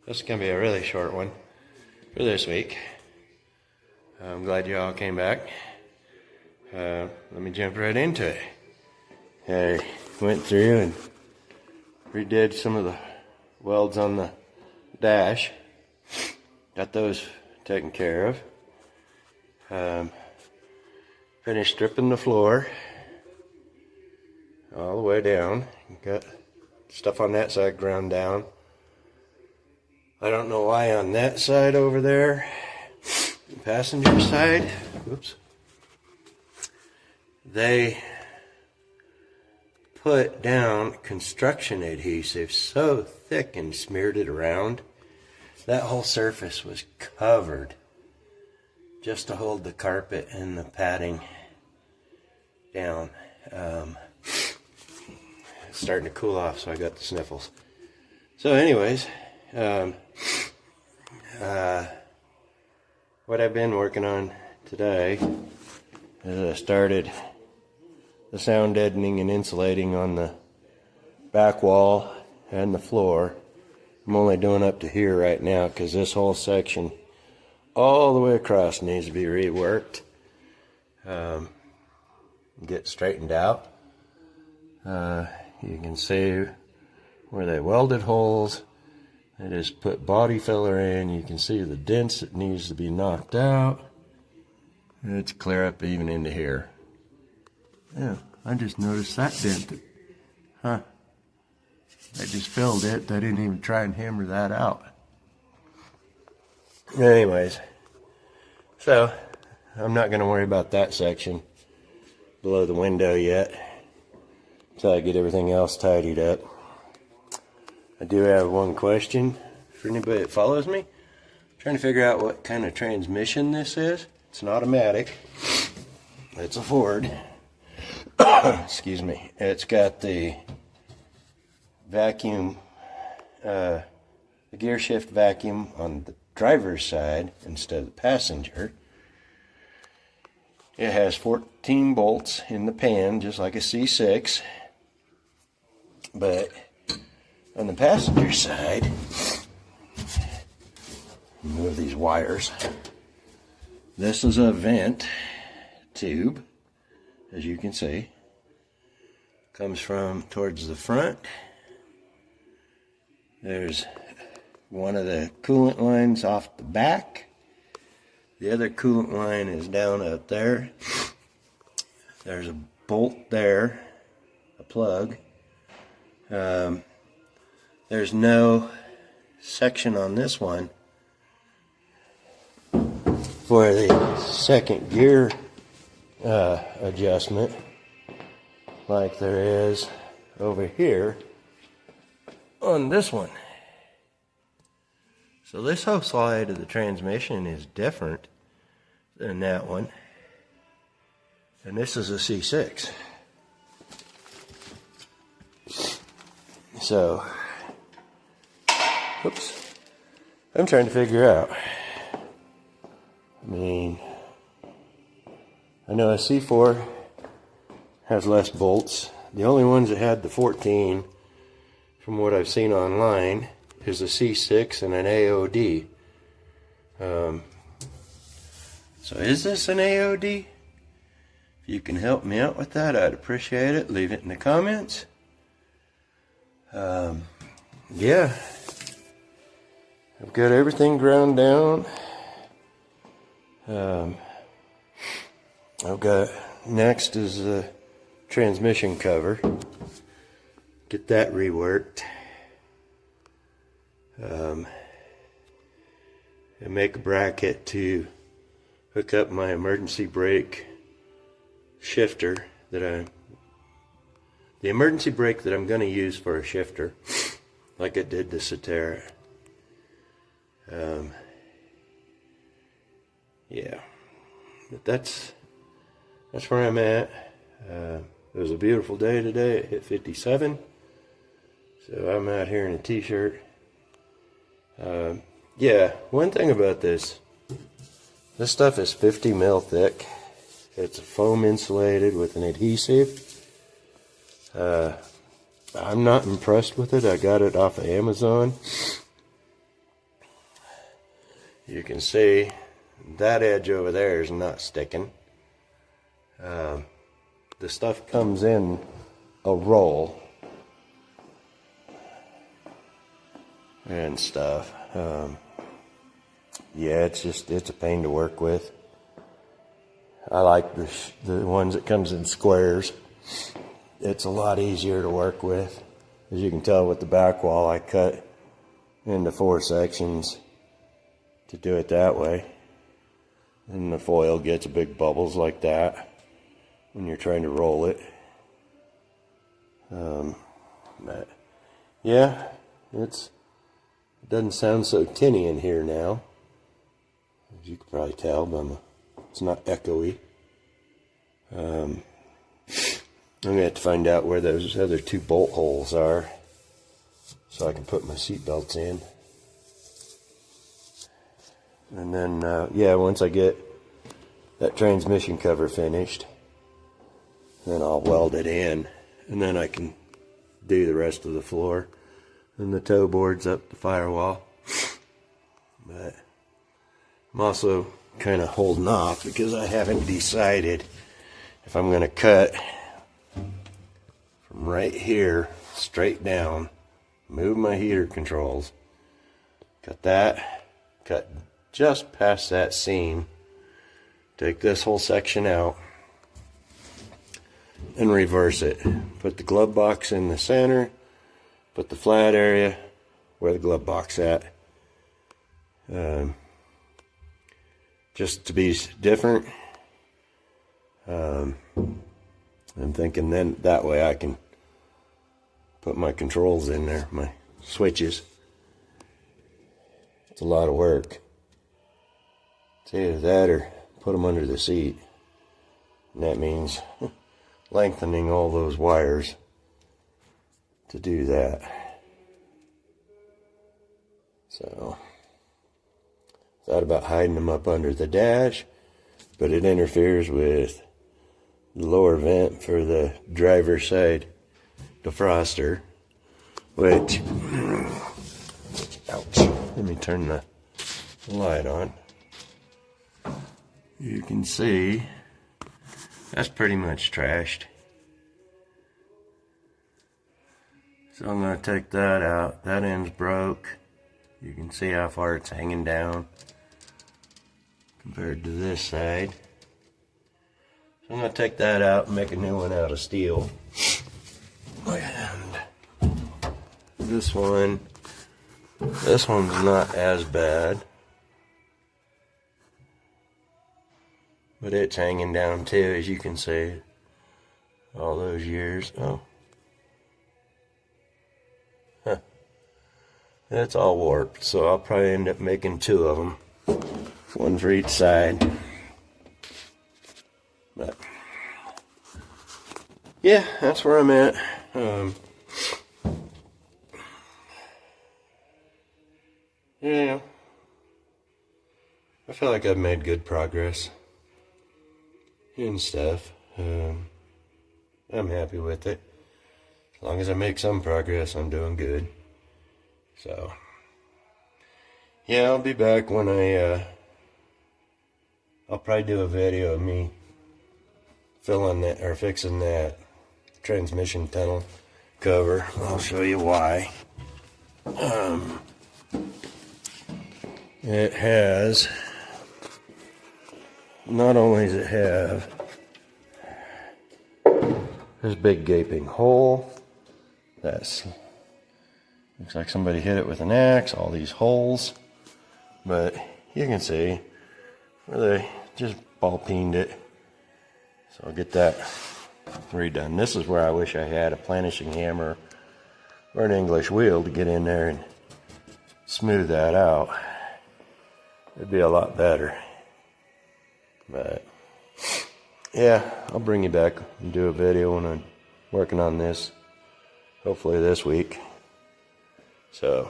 This is going to be a really short one for this week. I'm glad you all came back. Let me jump right into it. I went through and redid some of the welds on the dash. Got those taken care of. Finished stripping the floor all the way down. Got stuff on that side ground down. I don't know why on that side over there, the passenger side, whoops, they put down construction adhesive so thick and smeared it around. That whole surface was covered just to hold the carpet and the padding down. It's starting to cool off, so I got the sniffles. So anyways, what I've been working on today is I started the sound deadening and insulating on the back wall and the floor. I'm only doing up to here right now because this whole section all the way across needs to be reworked, get straightened out. You can see where they welded holes. I just put body filler in. You can see the dents that needs to be knocked out. It's clear up even into here. Yeah, I just noticed that dent. Huh. I just filled it. I didn't even try and hammer that out. Anyways, so I'm not going to worry about that section below the window yet until I get everything else tidied up. I do have one question for anybody that follows me. I'm trying to figure out what kind of transmission this is. It's an automatic. It's a Ford. Excuse me. It's got the vacuum, the gear shift vacuum on the driver's side instead of the passenger. It has 14 bolts in the pan, just like a C6. But on the passenger side, move these wires. This is a vent tube, as you can see. Comes from towards the front. There's one of the coolant lines off the back. The other coolant line is down up there. There's a bolt there, a plug. There's no section on this one for the second gear adjustment like there is over here on this one. So this whole side of the transmission is different than that one. And this is a C6. So, oops, I'm trying to figure out. I mean, I know a C4 has less bolts. The only ones that had the 14, from what I've seen online, is a C6 and an AOD. So is this an AOD? If you can help me out with that, I'd appreciate it. Leave it in the comments. Yeah, I've got everything ground down. I've got, next is the transmission cover. Get that reworked. And make a bracket to hook up my emergency brake shifter the emergency brake that I'm going to use for a shifter, like I did the Cetera. Yeah, but that's where I'm at. It was a beautiful day today. It hit 57, so I'm out here in a t-shirt. Yeah, one thing about this stuff is 50 mil thick. It's foam insulated with an adhesive. I'm not impressed with it. I got it off of Amazon. you can see that edge over there is not sticking. The stuff comes in a roll and stuff. Yeah, it's a pain to work with. I like the ones that comes in squares. It's a lot easier to work with. As you can tell with the back wall, I cut into 4 sections to do it that way. And the foil gets big bubbles like that when you're trying to roll it. But yeah, it doesn't sound so tinny in here now, as you can probably tell, but it's not echoey. I'm going to have to find out where those other 2 bolt holes are so I can put my seat belts in. And then, yeah, once I get that transmission cover finished, then I'll weld it in, and then I can do the rest of the floor and the toe boards up the firewall. But I'm also kind of holding off because I haven't decided if I'm going to cut from right here straight down, move my heater controls, cut just past that seam, take this whole section out, and reverse it. Put the glove box in the center, put the flat area where the glove box at. Just to be different. I'm thinking then that way I can put my controls in there, my switches. It's a lot of work. It's either that or put them under the seat. And that means lengthening all those wires to do that. So, thought about hiding them up under the dash, but it interferes with the lower vent for the driver's side defroster, which, ouch, let me turn the light on. You can see that's pretty much trashed. So I'm going to take that out. That end's broke. You can see how far it's hanging down compared to this side. So I'm going to take that out and make a new one out of steel. And this one's not as bad, but it's hanging down too, as you can see. All those years. Oh. Huh. It's all warped, so I'll probably end up making 2 of them. One for each side. But yeah, that's where I'm at. Yeah, I feel like I've made good progress and stuff. I'm happy with it. As long as I make some progress, I'm doing good. So yeah, I'll be back when I'll probably do a video of me filling that or fixing that transmission tunnel cover. I'll show you why. It has, not only does it have this big gaping hole, looks like somebody hit it with an axe, all these holes, but you can see where they just ball peened it. So I'll get that redone. This is where I wish I had a planishing hammer or an English wheel to get in there and smooth that out. It'd be a lot better. But yeah, I'll bring you back and do a video when I'm working on this, hopefully this week. So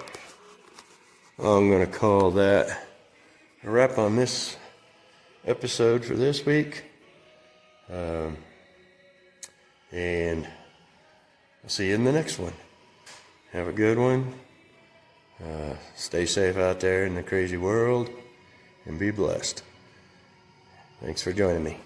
I'm gonna call that a wrap on this episode for this week. And I'll see you in the next one. Have a good one. Stay safe out there in the crazy world. and be blessed. Thanks for joining me.